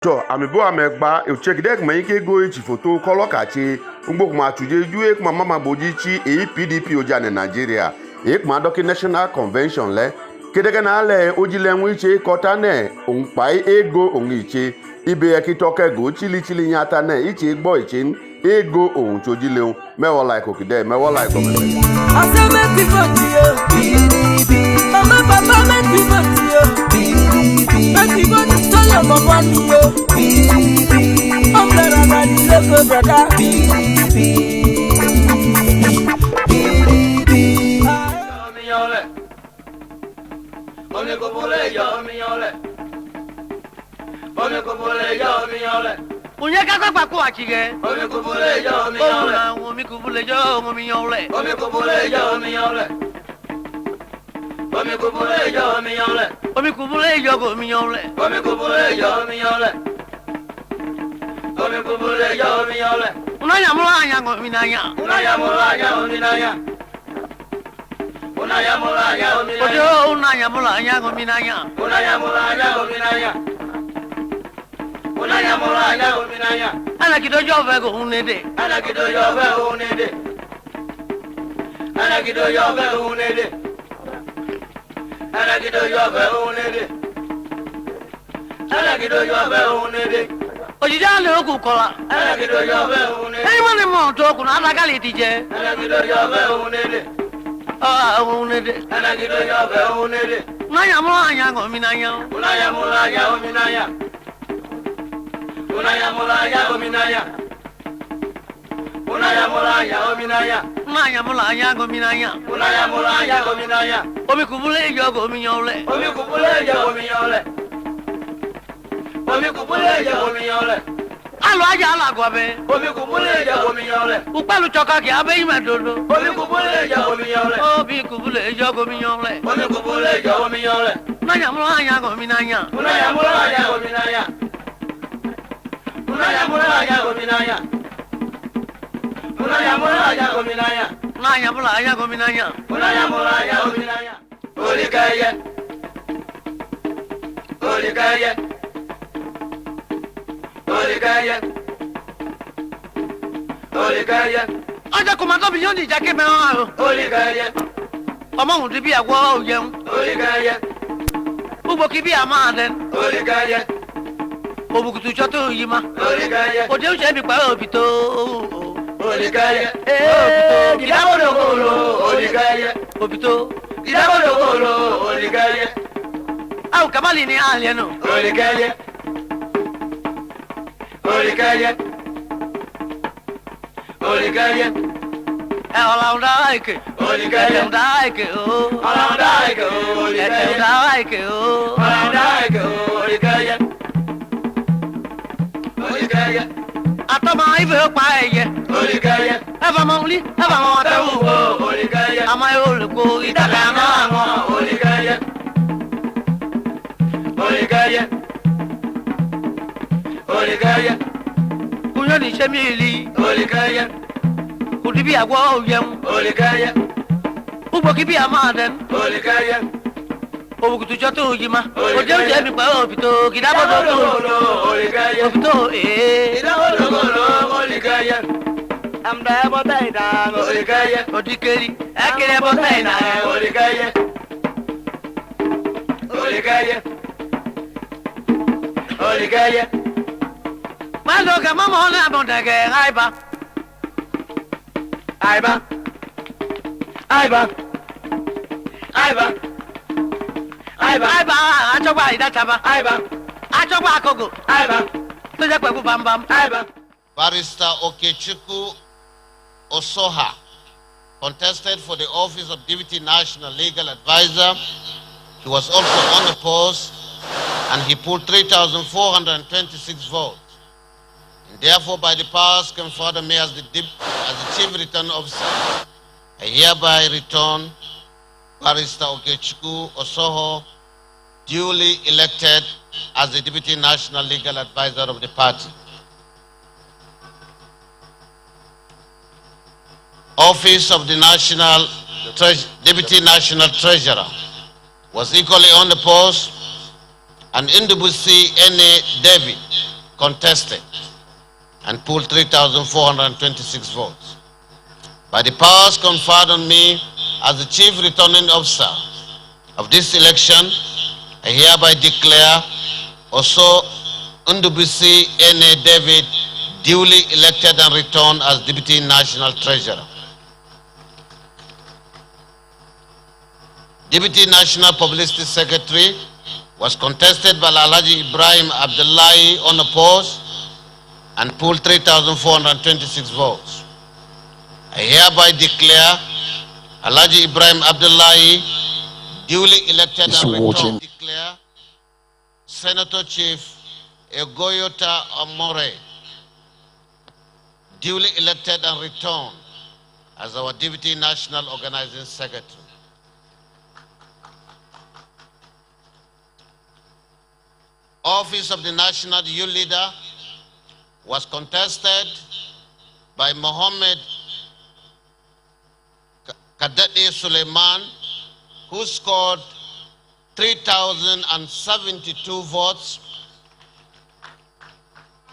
to amibo amegba echekidek mayike go ichi foto kolo kachi ngbokuma tuje ju ekma mama bojichi PDP ojane Nigeria ekma doki National Convention le kedege na le ojile nwiche kota ne onpai ego ongiche ibe ekitoke go chili nyata ne ichi gbo ichin ego ohun chojile mewo like okide mewo like omeme aseme pivot yo PDP mama papa me pivot yo PDP pivot solo mama yo PDP umbrella na love brother PDP Ome kopole yo miole Ome kopole yo miole Unyeka kwa kwa achige Ome kopole yo miole Ome kopole yo miole Ome kopole yo miole Ome kopole yo miole Ome kopole yo miole Ome kopole yo miole Ome kopole yo miole Unanya mulanya ngominanya Unaya mulanya ominanya Unaya mulanya ominanya Ojo unanya mulanya ngominanya Unaya mulanya ominanya Unaya mulanya ominanya Ana kidojo vego unede Ana kidojo vego unede Ana kidojo vego unede Ana kidojo vego unede Ana kidojo vego unede Ojija le okukola Ana kidojo vego unede Hey mane mo to kuna adakali tije Ana kidojo vego unede unede Ana kidojo vego unede Unanya mulanya ngominanya Unaya mulanya ominanya Unaya mulanya ominanya Unaya mulanya ominanya Unanya mulanya ngominanya Unaya mulanya ominanya Ome kopole yo miole Ome kopole yo miole Ome kopole yo miole Alo aja ala gwabe Ome kopole yo miole Upalu choka ki abe imedodo Ome kopole yo miole Obi kopole yo miole Ome kopole yo miole Unanya mulanya ngominanya Unaya mulanya ominanya Unaya mulanya ominanya Unaya mulanya ominanya Unanya mulanya ngominanya Unaya mulanya ominanya Olikaye Olikaye Olikaye Olikaye Aja komando biyoni jake me o Olikaye Omo hun ti bi agwo o yeun Olikaye Ugbo ki bi amaden Olikaye Obukutu choto yima Olikaye Ode o se bi pa obito Olikaye Eh Kidabodogolo Olikaye obito Kidabodogolo Olikaye Au kamali ni alieno Olikaye Olikaye Olikaye Ola undaike Olikaye undaike o Olikaye Olikaye undaike o Olikaye Olikaye Olikaye Atoma ife pa eye Olikaye Eva monli eva mo tawu Olikaye Ama yo le ko itaka na ngo Olikaye Olikaye Olikaye Kunyo ni chemili Olikaye Udi bi agwo o yeun Olikaye Ugbo ki bi amaden Olikaye Obukutu choto yima Ode o se bi pa obito kidabodo Olikaye obito Kidabodogolo Olikaye Amda botaina Olikaye odikeri akere botaina Olikaye Olikaye Olikaye Mando ka mama ona bondage aiba Aiba Aiba Aiba Aiba aiba achogba idataba Aiba achogba akogo Aiba to je peku bambam Aiba Barrister Okechukwu Osoha contested for the office of Deputy National Legal Advisor. He was also unopposed and he pulled 3,426 votes. And therefore, by the powers conferred on me as the Chief Return Officer, I hereby return Barrister Okechukwu Osoho duly elected as the Deputy National Legal Advisor of the party. Office of the Deputy National Treasurer was equally unopposed, and Indubusi N.A. David contested and pooled 3,426 votes. By the powers conferred on me as the Chief Returning Officer of this election, I hereby declare also Ndubisi N.A. David duly elected and returned as Deputy National Treasurer. Deputy National Publicity Secretary was contested by Alhaji Ibrahim Abdullahi unopposed and pooled 3,426 votes. I hereby declare Alhaji Ibrahim Abdullahi duly elected and returned. Declare Senator Chief Egoyota Amore duly elected and returned as our Deputy National Organizing Secretary. Office of the National Youth Leader was contested by Mohammed Kadade Suleiman, who scored 3,072 votes,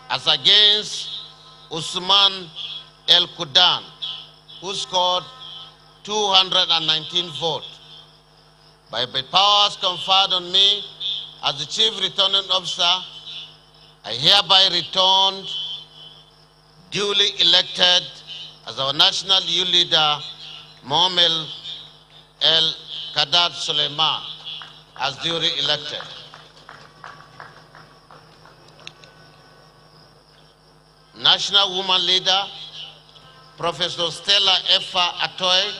as against Usman El Kudan, who scored 219 votes. By the powers conferred on me as the Chief Returning Officer, I hereby returned, duly elected as our National Youth Leader, Mohammed El Kadad Suleiman, as duly elected. National Woman Leader, Professor Stella Effa Atoy,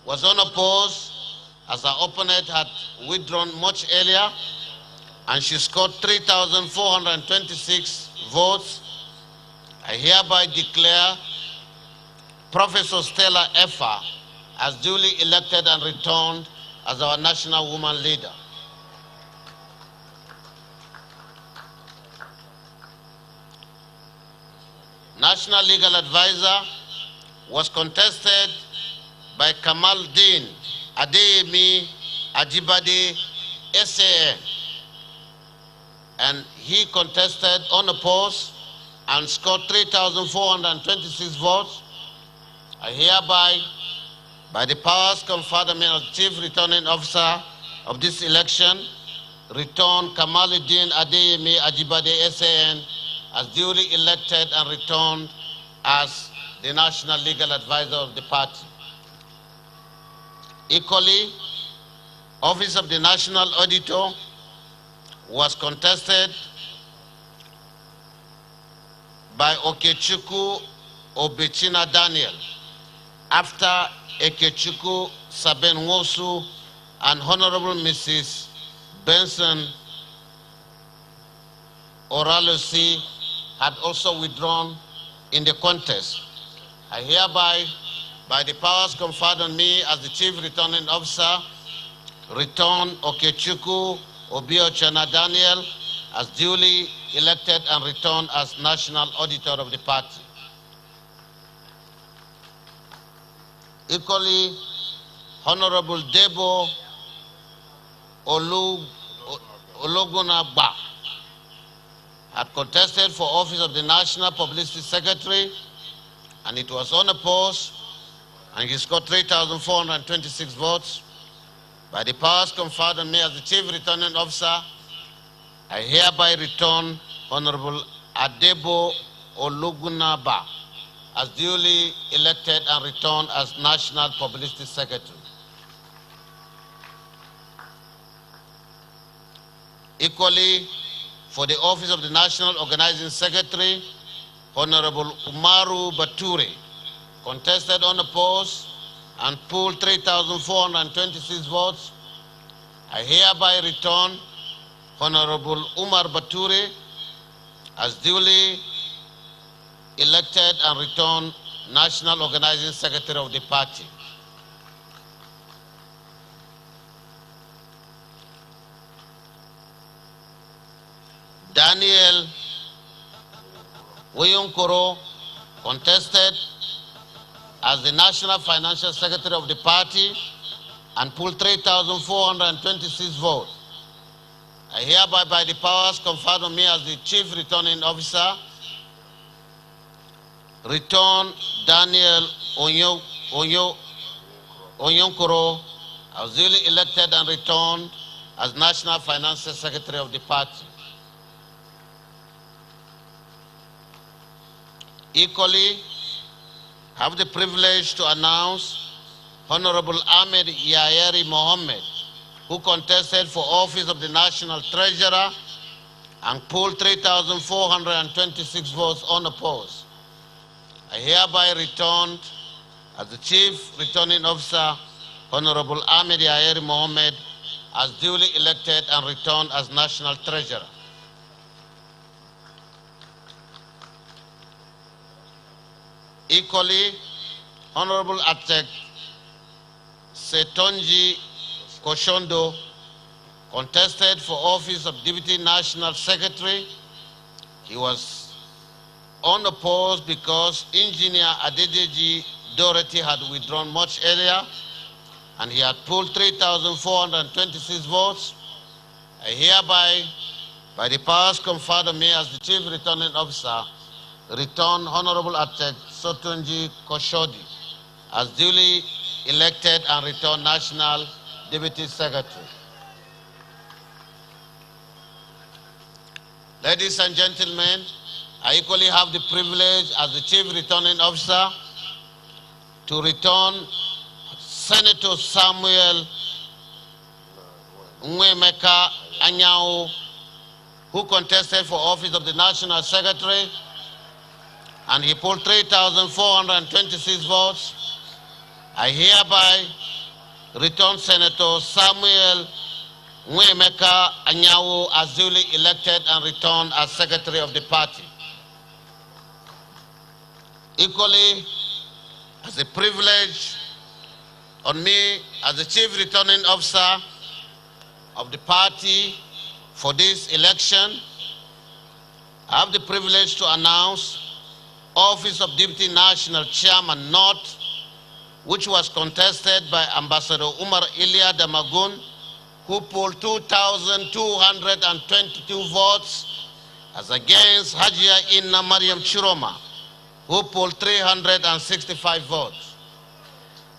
was unopposed as her opponent had withdrawn much earlier, and she scored 3,426 votes. I hereby declare Professor Stella Effa as duly elected and returned as our National Woman Leader. National Legal Advisor was contested by Kamaldeen Adeyemi Ajibade SAN, and he contested unopposed and scored 3,426 votes. I hereby, by the powers conferred on me as Chief Returning Officer of this election, return Kamaluddin Adeyemi Ajibade SAN as duly elected and returned as the National Legal Advisor of the party. Equally, Office of the National Auditor was contested by Okechukwu Obechina Daniel, after Ekechukwu Sabenwosu and Honorable Mrs. Benson Oralusi had also withdrawn in the contest. I hereby, by the powers conferred on me as the Chief Returning Officer, return Okechukwu Obiochana Daniel as duly elected and returned as National Auditor of the party. Equally, Honorable Debo Ologunagba had contested for office of the National Publicity Secretary, and it was unopposed, and he scored 3,426 votes. By the powers conferred on me as the Chief Returning Officer, I hereby return Honorable Adebo Ologunagba as duly elected and returned as National Publicity Secretary. Equally, for the office of the National Organizing Secretary, Honorable Umaru Bature contested unopposed and pooled 3,426 votes. I hereby return Honorable Umar Bature as duly elected and returned National Organizing Secretary of the party. Daniel Weyunkoro contested as the National Financial Secretary of the party and pooled 3,426 votes. I hereby, by the powers conferred on me as the Chief Returning Officer, return Daniel Onyonkoro as duly elected and returned as National Finance Secretary of the party. Equally, I have the privilege to announce Honorable Ahmed Yayeri Mohammed, who contested for office of the National Treasurer and polled 3,426 votes unopposed. I hereby returned as the Chief Returning Officer, Honorable Ahmed Yayeri Mohammed, as duly elected and returned as National Treasurer. Equally, Honorable Atek Setonji Koshondo contested for office of Deputy National Secretary. He was unopposed because Engineer Adedeji Dorothy had withdrawn much earlier, and he had polled 3,426 votes. I hereby, by the powers conferred on me as the Chief Returning Officer, return Honorable Atek Sotonji Koshodi as duly elected and returned National Deputy Secretary. Ladies and gentlemen, I equally have the privilege as the Chief Returning Officer to return Senator Samuel Nwemeka Anyao, who contested for office of the National Secretary, and he polled 3,426 votes. I hereby return Senator Samuel Nwemeka Anyao as duly elected and returned as Secretary of the party. Equally, as a privilege on me as the Chief Returning Officer of the party for this election, I have the privilege to announce Office of Deputy National Chairman North, which was contested by Ambassador Umar Ilia Damagun, who polled 2,222 votes, as against Hajia Inna Mariam Chiroma, who polled 365 votes.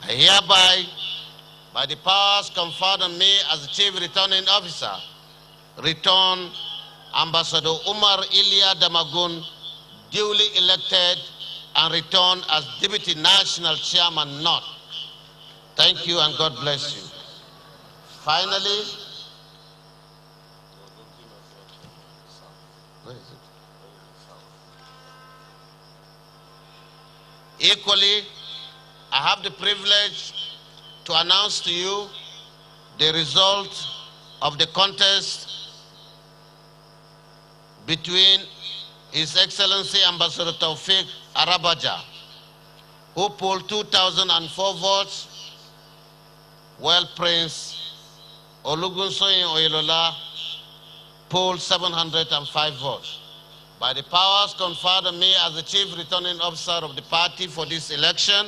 I hereby, by the powers conferred on me as the Chief Returning Officer, return Ambassador Umar Ilia Damagun, duly elected and returned as Deputy National Chairman North. Thank you and God bless you. Finally, where is it? Equally, I have the privilege to announce to you the result of the contest between His Excellency Ambassador Taufik Arabaja, who polled 2,004 votes, while Prince Olugunsoyin Oyelola polled 705 votes. By the powers conferred on me as the Chief Returning Officer of the party for this election,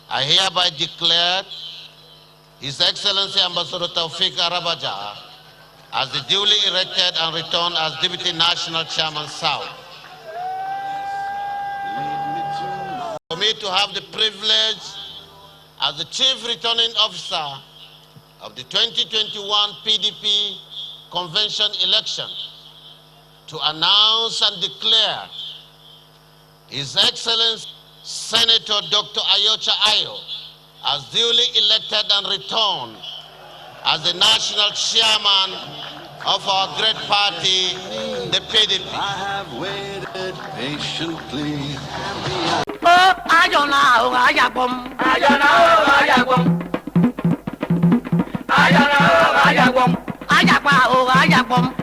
I hereby declare His Excellency Ambassador Taufik Arabaja as the duly elected and returned as Deputy National Chairman South. For me to have the privilege as the Chief Returning Officer of the 2021 PDP convention election to announce and declare His Excellency Senator Dr. Ayocha Ayo as duly elected and returned as the national chairman of our great party, the PDP. I have waited patiently. Oh, ayona, oh, ayabom. Ayana o ayagwom. Ayana o ayagwom. Ayagba, oh, ayabom.